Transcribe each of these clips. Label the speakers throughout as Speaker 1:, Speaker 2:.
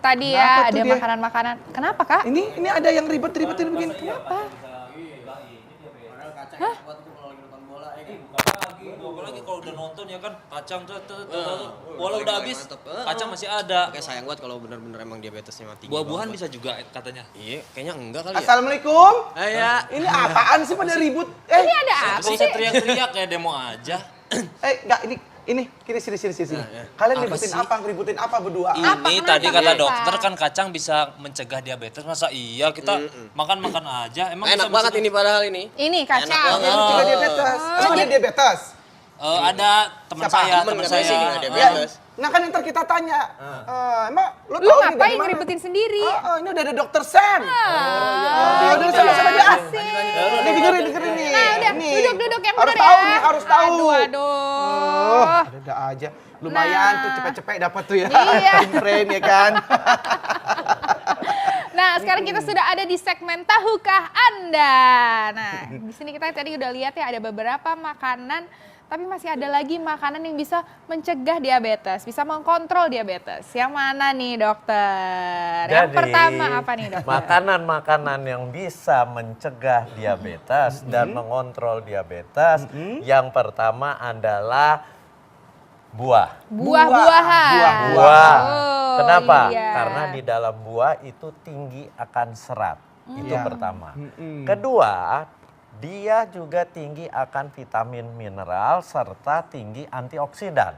Speaker 1: tadi ya, ada makanan-makanan. Kenapa, Kak?
Speaker 2: Ini ada yang ribet-ribetin begini.
Speaker 1: Kenapa?
Speaker 3: Hah? Apalagi kalau udah nonton ya kan, kacang bola udah habis, kacang masih ada.
Speaker 4: Kayak sayang banget kalau bener-bener emang diabetesnya mati.
Speaker 3: Buah-buahan bisa juga katanya.
Speaker 4: Iya, kayaknya enggak kali ya.
Speaker 2: Assalamualaikum.
Speaker 4: Ya.
Speaker 2: Ini apaan sih pada ribut?
Speaker 1: Ini ada apa
Speaker 3: Gak
Speaker 1: sih?
Speaker 3: usah teriak-teriak kayak demo aja.
Speaker 2: Enggak, ini sini. Kalian ributin apa berdua?
Speaker 3: Ini tadi kata dokter kan kacang bisa mencegah diabetes. Masa iya kita makan-makan aja? Emang
Speaker 4: Enak banget ini padahal ini.
Speaker 1: Ini kacang.
Speaker 2: Juga diabetes. Emang dia diabetes?
Speaker 3: Ada teman saya.
Speaker 4: Sih nggak diabetes.
Speaker 2: Nah kan ntar kita tanya. Emang
Speaker 1: Lu
Speaker 2: tahu ini
Speaker 1: ngapain
Speaker 2: dari mana?
Speaker 1: ngeributin sendiri?
Speaker 2: Ini udah ada dokter Sam. Udah sama dia. Nih dengerin nih.
Speaker 1: Nah, udah duduk yang benar ya.
Speaker 2: Harus tahu nih, harus tahu.
Speaker 1: Aduh.
Speaker 2: Ada aja. Lumayan tuh cepet-cepet dapat tuh ya.
Speaker 1: Iya.
Speaker 2: Frame ya kan.
Speaker 1: Nah, sekarang kita sudah ada di segmen Tahukah Anda. Nah, di sini kita tadi udah lihat ya ada beberapa makanan, tapi masih ada lagi makanan yang bisa mencegah diabetes, bisa mengkontrol diabetes. Yang mana nih, dokter? Yang pertama apa nih, dokter?
Speaker 5: Makanan-makanan yang bisa mencegah diabetes dan mengontrol diabetes, yang pertama adalah buah.
Speaker 1: Buah-buahan.
Speaker 5: Buah.
Speaker 1: Oh,
Speaker 5: Kenapa?
Speaker 1: iya.
Speaker 5: Karena di dalam buah itu tinggi akan serat. Itu pertama. Kedua, dia juga tinggi akan vitamin mineral serta tinggi antioksidan.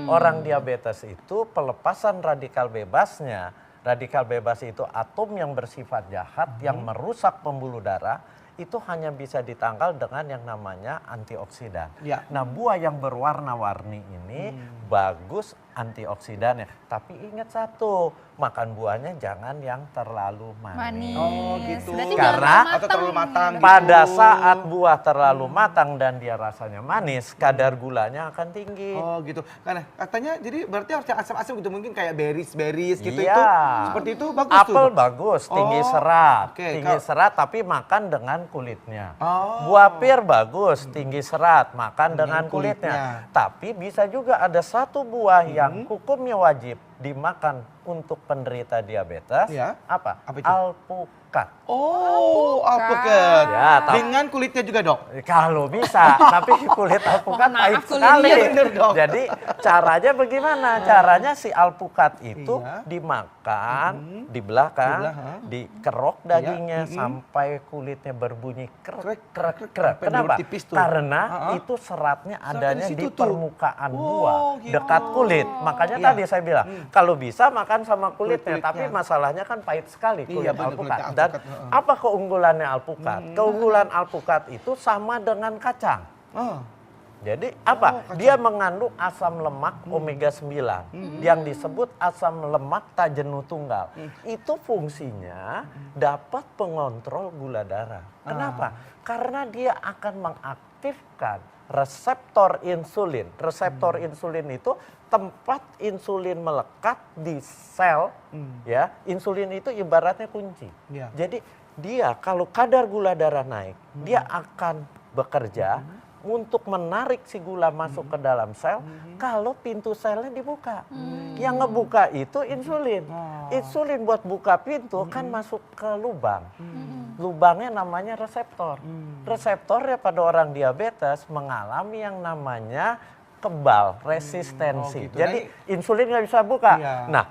Speaker 5: Orang diabetes itu pelepasan radikal bebasnya. Radikal bebas itu atom yang bersifat jahat yang merusak pembuluh darah. Itu hanya bisa ditangkal dengan yang namanya antioksidan.
Speaker 2: Ya.
Speaker 5: Nah, buah yang berwarna-warni ini bagus antioksidannya. Tapi ingat satu, makan buahnya jangan yang terlalu manis.
Speaker 2: Oh gitu.
Speaker 1: Berarti
Speaker 5: Karena
Speaker 1: jangan
Speaker 2: atau terlalu matang.
Speaker 5: pada saat buah terlalu matang dan dia rasanya manis, kadar gulanya akan tinggi.
Speaker 2: Oh gitu. Karena katanya jadi berarti harus yang asam-asam gitu, mungkin kayak berries gitu
Speaker 5: Iya.
Speaker 2: itu. Seperti itu bagus tuh.
Speaker 5: Apel bagus, tinggi
Speaker 2: Oh,
Speaker 5: serat.
Speaker 2: oke.
Speaker 5: Tinggi serat tapi makan dengan kulitnya.
Speaker 2: Oh.
Speaker 5: Buah pir bagus, tinggi serat, makan dengan
Speaker 2: kulitnya.
Speaker 5: kulitnya. Tapi bisa juga ada satu buah yang hukumnya wajib dimakan untuk penderita diabetes.
Speaker 2: Ya.
Speaker 5: Apa?
Speaker 2: Apa itu?
Speaker 5: Alpukat.
Speaker 2: Oh, alpukat.
Speaker 5: Ya,
Speaker 2: Dengan kulitnya juga, Dok.
Speaker 5: Kalau bisa, tapi kulit alpukat
Speaker 1: Mohon maaf,
Speaker 5: pahit
Speaker 1: kulitnya.
Speaker 5: sekali.
Speaker 2: Iya, bener, Dok.
Speaker 5: Jadi caranya bagaimana? Caranya si alpukat itu
Speaker 2: Iya.
Speaker 5: dimakan, dibelah kan,
Speaker 2: Dibelah, ha?
Speaker 5: dikerok dagingnya sampai kulitnya berbunyi krek krek krek.
Speaker 2: Sampai
Speaker 5: Kenapa?
Speaker 2: bertipis tuh.
Speaker 5: Karena
Speaker 2: Ha-ha.
Speaker 5: itu seratnya
Speaker 2: Seratnya
Speaker 5: adanya
Speaker 2: di
Speaker 5: di
Speaker 2: situ tuh.
Speaker 5: permukaan
Speaker 2: Oh,
Speaker 5: buah,
Speaker 2: gitu.
Speaker 5: dekat kulit. Makanya
Speaker 2: Iya.
Speaker 5: tadi saya bilang, kalau bisa makan sama kulitnya,
Speaker 2: Kulit-kulitnya.
Speaker 5: tapi masalahnya kan pahit sekali kulit
Speaker 2: Iya, bener,
Speaker 5: alpukat.
Speaker 2: kulitnya
Speaker 5: Dan
Speaker 2: alpukat, heeh.
Speaker 5: apa keunggulannya alpukat? Keunggulan alpukat itu sama dengan kacang.
Speaker 2: Oh.
Speaker 5: Jadi apa? Dia mengandung asam lemak omega 9 yang disebut asam lemak tak jenuh tunggal. Itu fungsinya dapat pengontrol gula darah. Kenapa? Karena dia akan mengaktifkan reseptor insulin. Reseptor insulin itu tempat insulin melekat di sel, ya. Insulin itu ibaratnya kunci.
Speaker 2: Iya.
Speaker 5: Jadi dia kalau kadar gula darah naik, dia akan bekerja untuk menarik si gula masuk ke dalam sel kalau pintu selnya dibuka. Yang ngebuka itu insulin. Insulin buat buka pintu kan masuk ke lubang. Lubangnya namanya reseptor. Reseptornya pada orang diabetes mengalami yang namanya kebal, resistensi.
Speaker 2: Oh, gitu.
Speaker 5: Jadi insulin nggak bisa buka.
Speaker 2: Iya.
Speaker 5: Nah,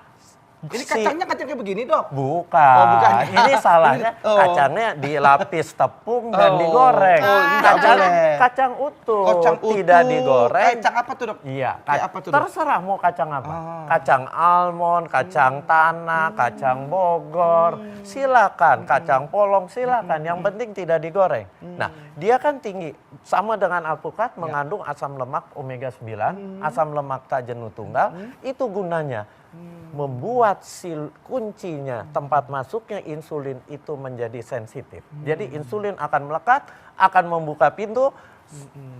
Speaker 2: Ini kacangnya kacang kayak begini, Dok.
Speaker 5: bukan.
Speaker 2: Oh, bukan.
Speaker 5: Ini salahnya
Speaker 2: Oh.
Speaker 5: kacangnya dilapis tepung dan
Speaker 2: Oh.
Speaker 5: digoreng.
Speaker 2: Oh, ini nggak
Speaker 5: Kacang
Speaker 2: boleh.
Speaker 5: kacang utuh,
Speaker 2: Kacang utuh.
Speaker 5: tidak digoreng.
Speaker 2: Kacang apa tuh, Dok?
Speaker 5: Iya,
Speaker 2: Kayak apa tuh, Dok?
Speaker 5: terserah mau kacang apa.
Speaker 2: Ah.
Speaker 5: Kacang almond, kacang tanah, kacang Bogor, silakan. Kacang polong silakan. Yang penting tidak digoreng. Nah, dia kan tinggi sama dengan alpukat mengandung asam lemak omega 9, asam lemak tak jenuh tunggal. Itu gunanya membuat si kuncinya tempat masuknya insulin itu menjadi sensitif. Jadi insulin akan melekat, akan membuka pintu,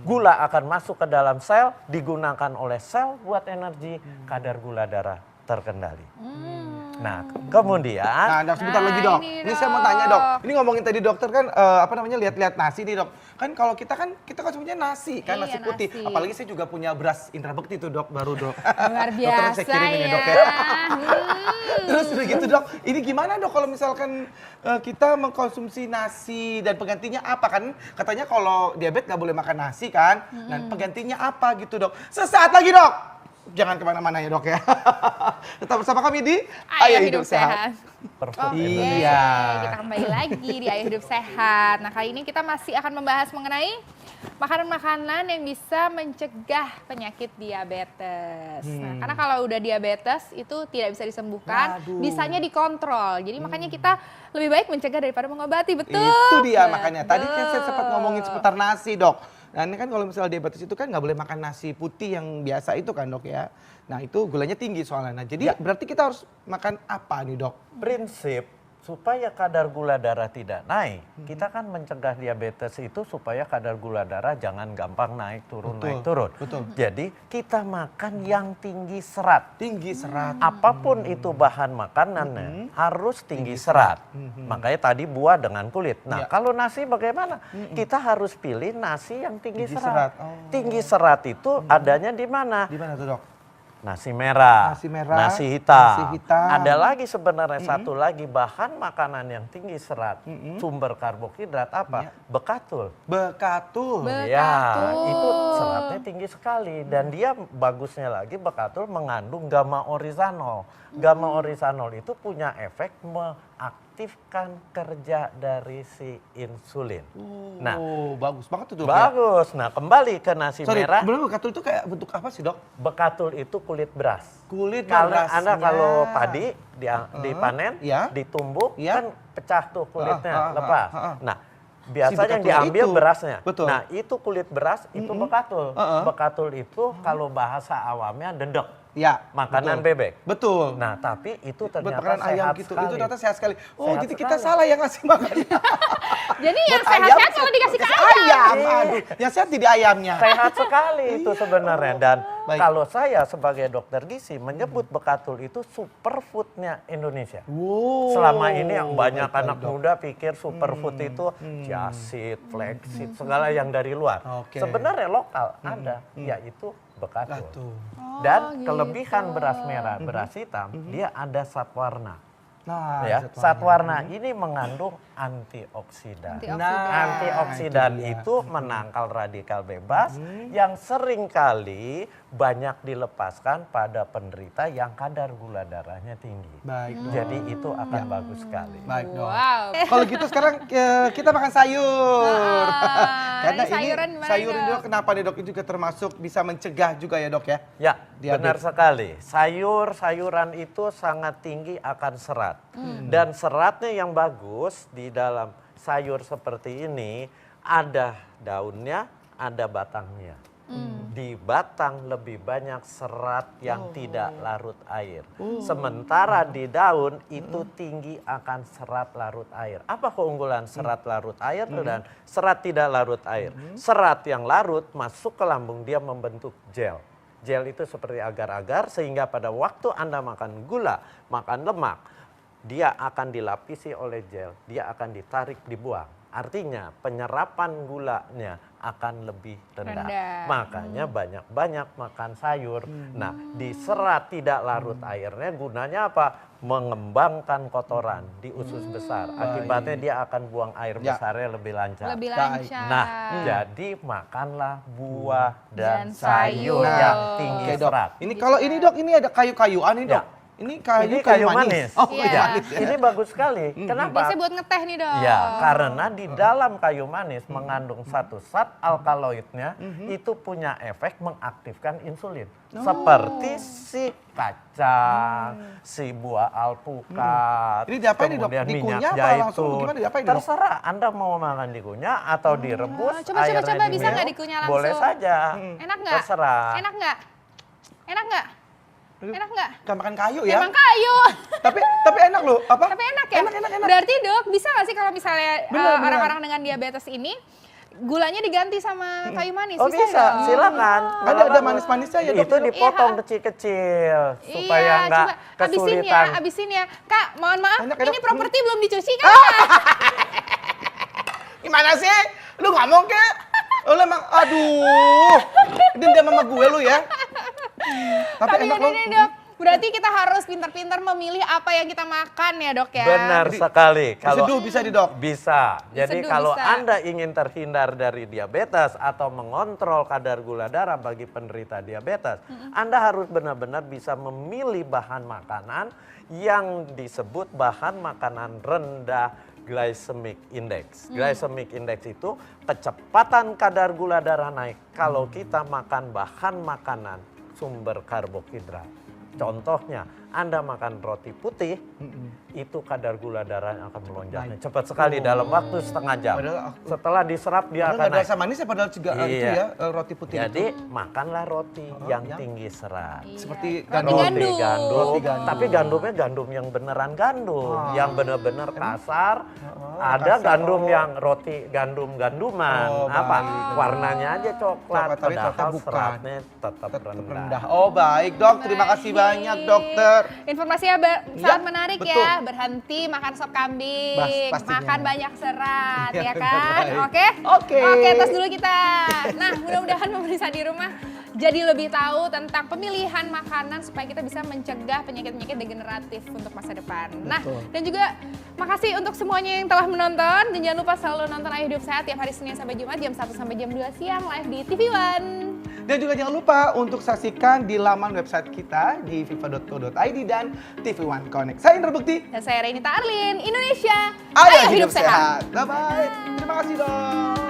Speaker 5: gula akan masuk ke dalam sel, digunakan oleh sel buat energi, kadar gula darah terkendali. Nah, kemudian
Speaker 2: Nah, dok, sebentar
Speaker 1: Nah,
Speaker 2: lagi dok.
Speaker 1: ini,
Speaker 2: Ini saya mau tanya
Speaker 1: Dok.
Speaker 2: dok. Ini ngomongin tadi dokter kan lihat-lihat nasi nih dok. Kan kalau kita konsumsinya nasi kan,
Speaker 1: Iya,
Speaker 2: nasi putih.
Speaker 1: nasi.
Speaker 2: Apalagi saya juga punya beras Indra Bekti tuh dok, baru dok.
Speaker 1: Luar
Speaker 2: Dokter,
Speaker 1: biasa
Speaker 2: saya kirimin ya,
Speaker 1: ya.
Speaker 2: dok, ya. Terus udah gitu dok, ini gimana dok kalau misalkan kita mengkonsumsi nasi dan penggantinya apa kan? Katanya kalau diabetes nggak boleh makan nasi kan? Dan penggantinya apa gitu dok? Sesaat lagi dok. Jangan kemana-mana ya dok ya. Tetap bersama kami di
Speaker 1: Ayo hidup sehat.
Speaker 5: Perfect
Speaker 1: Oke,
Speaker 2: Iya.
Speaker 1: kita kembali lagi di Ayo Hidup Sehat. Nah, kali ini kita masih akan membahas mengenai makanan-makanan yang bisa mencegah penyakit diabetes. Nah, karena kalau udah diabetes itu tidak bisa disembuhkan,
Speaker 2: Waduh.
Speaker 1: bisanya dikontrol. Jadi makanya kita lebih baik mencegah daripada mengobati, betul?
Speaker 2: Itu dia makanya. Tadi kan saya
Speaker 1: Betul.
Speaker 2: sempat ngomongin seputar nasi dok. Nah ini kan kalau misalnya diabetes itu kan nggak boleh makan nasi putih yang biasa itu kan dok ya. Nah itu gulanya tinggi soalnya. Nah jadi berarti kita harus makan apa nih dok?
Speaker 5: prinsip supaya kadar gula darah tidak naik, kita kan mencegah diabetes itu supaya kadar gula darah jangan gampang naik turun
Speaker 2: Betul,
Speaker 5: naik turun.
Speaker 2: betul.
Speaker 5: Jadi kita makan yang tinggi serat.
Speaker 2: Tinggi serat.
Speaker 5: Apapun itu bahan makanannya harus tinggi serat. Makanya tadi buah dengan kulit. Nah,
Speaker 2: Ya.
Speaker 5: kalau nasi bagaimana? Kita harus pilih nasi yang tinggi,
Speaker 2: Tinggi
Speaker 5: serat.
Speaker 2: serat. Oh.
Speaker 5: Tinggi serat itu adanya di mana?
Speaker 2: Di mana tuh dok?
Speaker 5: Nasi merah,
Speaker 2: Nasi merah,
Speaker 5: nasi hitam.
Speaker 2: nasi hitam.
Speaker 5: Ada lagi sebenarnya satu lagi bahan makanan yang tinggi serat, sumber karbohidrat apa? Bekatul.
Speaker 2: Bekatul.
Speaker 5: Ya, itu seratnya tinggi sekali dan dia bagusnya lagi bekatul mengandung gamma oryzanol. Gamma oryzanol itu punya efek mengaktifkan kerja dari si insulin. Nah,
Speaker 2: Oh, bagus banget tuh dok.
Speaker 5: bagus. Nah, kembali ke nasi
Speaker 2: Sorry,
Speaker 5: merah.
Speaker 2: sebenarnya bekatul itu kayak bentuk apa sih dok?
Speaker 5: Bekatul itu kulit beras.
Speaker 2: Kulit
Speaker 5: Karena
Speaker 2: berasnya.
Speaker 5: Anda kalau padi dipanen,
Speaker 2: Iya.
Speaker 5: ditumbuk,
Speaker 2: Iya.
Speaker 5: kan pecah tuh kulitnya,
Speaker 2: Ah, ah, ah,
Speaker 5: lepas.
Speaker 2: ah, ah.
Speaker 5: Nah, biasanya yang
Speaker 2: bekatulnya
Speaker 5: diambil
Speaker 2: itu.
Speaker 5: berasnya.
Speaker 2: Betul.
Speaker 5: Nah, itu kulit beras, itu bekatul. Bekatul itu kalau bahasa awamnya dedek,
Speaker 2: Ya.
Speaker 5: makanan
Speaker 2: betul.
Speaker 5: bebek.
Speaker 2: Betul.
Speaker 5: Nah, tapi itu
Speaker 2: Buat
Speaker 5: ternyata
Speaker 2: makanan ayam
Speaker 5: sehat
Speaker 2: gitu.
Speaker 5: sekali.
Speaker 2: Itu ternyata sehat sekali. Oh,
Speaker 5: Sehat
Speaker 2: jadi kita
Speaker 5: sekali.
Speaker 2: salah yang ngasih makan.
Speaker 1: Jadi yang
Speaker 2: Buat
Speaker 1: sehat-sehat kalau dikasih ke ayam.
Speaker 2: ayam. Aduh, yang sehat jadi ayamnya.
Speaker 5: Sehat sekali itu sebenarnya. Dan
Speaker 2: Baik.
Speaker 5: kalau saya sebagai dokter gizi menyebut bekatul itu superfoodnya Indonesia.
Speaker 2: Wow.
Speaker 5: Selama ini yang banyak
Speaker 2: Baik,
Speaker 5: anak
Speaker 2: Dok.
Speaker 5: muda pikir superfood itu jasid, flaxseed, segala yang dari luar.
Speaker 2: Oke.
Speaker 5: Sebenarnya lokal ada, yaitu bekatul.
Speaker 2: Bekatul.
Speaker 5: Dan kelebihan beras merah, beras hitam, dia ada zat warna.
Speaker 2: Nah,
Speaker 5: Ya, zat warna ini mengandung antioksidan. Antioksidan itu menangkal radikal bebas yang seringkali banyak dilepaskan pada penderita yang kadar gula darahnya tinggi.
Speaker 2: Baik, Dok.
Speaker 5: Jadi itu akan bagus sekali.
Speaker 2: Baik dong.
Speaker 1: Wow.
Speaker 2: Kalau gitu sekarang kita makan sayur. Karena
Speaker 1: ini sayuran
Speaker 2: ini
Speaker 1: gimana,
Speaker 2: sayur ini
Speaker 1: Dok?
Speaker 2: dok, kenapa nih dok? Itu juga termasuk bisa mencegah juga ya dok ya?
Speaker 5: Ya,
Speaker 2: Diabetes.
Speaker 5: benar sekali. Sayuran itu sangat tinggi akan serat. Dan seratnya yang bagus di dalam sayur seperti ini ada daunnya, ada batangnya. Di batang lebih banyak serat yang tidak larut air. Sementara di daun itu tinggi akan serat larut air. Apa keunggulan serat larut air dan serat tidak larut air? Serat yang larut masuk ke lambung dia membentuk gel. Gel itu seperti agar-agar sehingga pada waktu Anda makan gula, makan lemak, dia akan dilapisi oleh gel, dia akan ditarik dibuang. Artinya penyerapan gulanya akan lebih rendah. Makanya banyak-banyak makan sayur. Nah, di serat tidak larut airnya gunanya apa? Mengembangkan kotoran di usus besar. Akibatnya dia akan buang air
Speaker 2: Ya.
Speaker 5: besarnya lebih lancar.
Speaker 1: Lebih
Speaker 2: Baik.
Speaker 1: lancar.
Speaker 5: Nah, jadi makanlah buah dan
Speaker 1: Dan
Speaker 5: sayur
Speaker 1: sayur.
Speaker 5: yang tinggi
Speaker 2: Oke dok.
Speaker 5: serat.
Speaker 2: Ini kalau ini dok, ini ada kayu-kayuan nih dok.
Speaker 5: Ya.
Speaker 2: Ini
Speaker 5: Ini kayu manis.
Speaker 2: Oh,
Speaker 1: Iya.
Speaker 2: kayu manis. ya.
Speaker 5: Ini bagus sekali. Kenapa?
Speaker 1: Biasanya buat ngeteh nih dok.
Speaker 5: Ya, karena di dalam kayu manis mengandung satu zat alkaloidnya itu punya efek mengaktifkan insulin. Seperti si kacang, si buah alpukat,
Speaker 2: Ini diapain nih, Dok?
Speaker 5: kemudian
Speaker 2: Dikunyah
Speaker 5: minyak
Speaker 2: apa langsung
Speaker 5: zaitun.
Speaker 2: gimana diapain nih, Dok?
Speaker 5: Terserah Anda mau makan dikunyah atau direbus,
Speaker 1: Coba,
Speaker 5: airnya
Speaker 1: bisa nggak
Speaker 5: diminum,
Speaker 1: dikunyah
Speaker 5: boleh
Speaker 1: langsung?
Speaker 5: saja.
Speaker 1: Enak nggak?
Speaker 5: Terserah.
Speaker 1: Enak nggak? Enak nggak? Enak nggak?
Speaker 2: Kan makan kayu ya.
Speaker 1: Emang kayu.
Speaker 2: Tapi enak loh. Apa?
Speaker 1: Tapi enak ya?
Speaker 2: Enak.
Speaker 1: Berarti dok, bisa nggak sih kalau misalnya
Speaker 2: Benar, benar.
Speaker 1: orang-orang dengan diabetes ini gulanya diganti sama kayu manis.
Speaker 5: Oh bisa,
Speaker 1: dong?
Speaker 5: silakan.
Speaker 2: Ada manis-manisnya ya, Dok?
Speaker 5: Itu dipotong
Speaker 1: Iya.
Speaker 5: kecil-kecil supaya
Speaker 1: Iya,
Speaker 5: nggak
Speaker 1: coba habisin ya,
Speaker 5: kesulitan.
Speaker 1: habisin ya. Kak, mohon maaf,
Speaker 2: Enak,
Speaker 1: ini
Speaker 2: enak.
Speaker 1: properti belum dicuci kan?
Speaker 2: Gimana sih? Lu ngomong ke? Lu emang, aduh. Dendam sama gue lu ya. Tapi enak
Speaker 1: udah
Speaker 2: loh.
Speaker 1: deh, Dok. Berarti kita harus pintar-pintar memilih apa yang kita makan ya, Dok ya.
Speaker 5: Benar sekali.
Speaker 2: Seduh bisa di, Dok?
Speaker 5: Bisa. Jadi
Speaker 1: Diseduh
Speaker 5: kalau
Speaker 1: bisa.
Speaker 5: Anda ingin terhindar dari diabetes atau mengontrol kadar gula darah bagi penderita diabetes, Anda harus benar-benar bisa memilih bahan makanan yang disebut bahan makanan rendah glycemic index. Glycemic index itu kecepatan kadar gula darah naik kalau kita makan bahan makanan sumber karbohidrat. Contohnya, Anda makan roti putih, itu kadar gula darahnya akan melonjaknya cepat sekali dalam waktu setengah jam.
Speaker 2: Padahal
Speaker 5: Setelah diserap dia
Speaker 2: Padahal
Speaker 5: akan
Speaker 2: nggak ada
Speaker 5: naik.
Speaker 2: rasa manis ya, padahal juga itu
Speaker 5: Iya.
Speaker 2: ya, roti putih
Speaker 5: Jadi
Speaker 2: itu.
Speaker 5: makanlah roti yang
Speaker 2: yang-
Speaker 5: tinggi serat.
Speaker 2: Seperti
Speaker 1: Roti
Speaker 2: gandum.
Speaker 1: gandum.
Speaker 2: Roti gandum.
Speaker 5: Tapi gandumnya gandum yang beneran gandum, yang bener-bener kasar. Ada
Speaker 2: kasar.
Speaker 5: gandum yang roti gandum-ganduman,
Speaker 2: Oh,
Speaker 5: apa
Speaker 2: baik.
Speaker 5: warnanya aja coklat,
Speaker 2: Coklat, tapi ternyata
Speaker 5: padahal
Speaker 2: bukan.
Speaker 5: seratnya tetap
Speaker 2: Tetap
Speaker 5: rendah.
Speaker 2: rendah. Oh baik, Dok. Terima kasih banyak, Dokter.
Speaker 1: Informasinya sangat menarik
Speaker 2: betul.
Speaker 1: ya. Berhenti makan sop kambing,
Speaker 2: Pastinya.
Speaker 1: makan banyak serat,
Speaker 2: Ya,
Speaker 1: ya kan?
Speaker 2: baik.
Speaker 1: Oke?
Speaker 2: Oke.
Speaker 1: Oke, tos dulu kita. Nah, mudah-mudahan pemirsa di rumah jadi lebih tahu tentang pemilihan makanan supaya kita bisa mencegah penyakit-penyakit degeneratif untuk masa depan. Nah, dan juga makasih untuk semuanya yang telah menonton. Dan jangan lupa selalu nonton Ayo Hidup Sehat tiap hari Senin sampai Jumat jam 1 sampai jam 2 siang live di TV One.
Speaker 2: Dan juga jangan lupa untuk saksikan di laman website kita di viva.co.id dan TV One Connect. Saya Indra Bekti.
Speaker 1: Dan saya Renita Arlin, Indonesia.
Speaker 2: Ayo hidup sehat. Bye-bye. Terima kasih, Dok.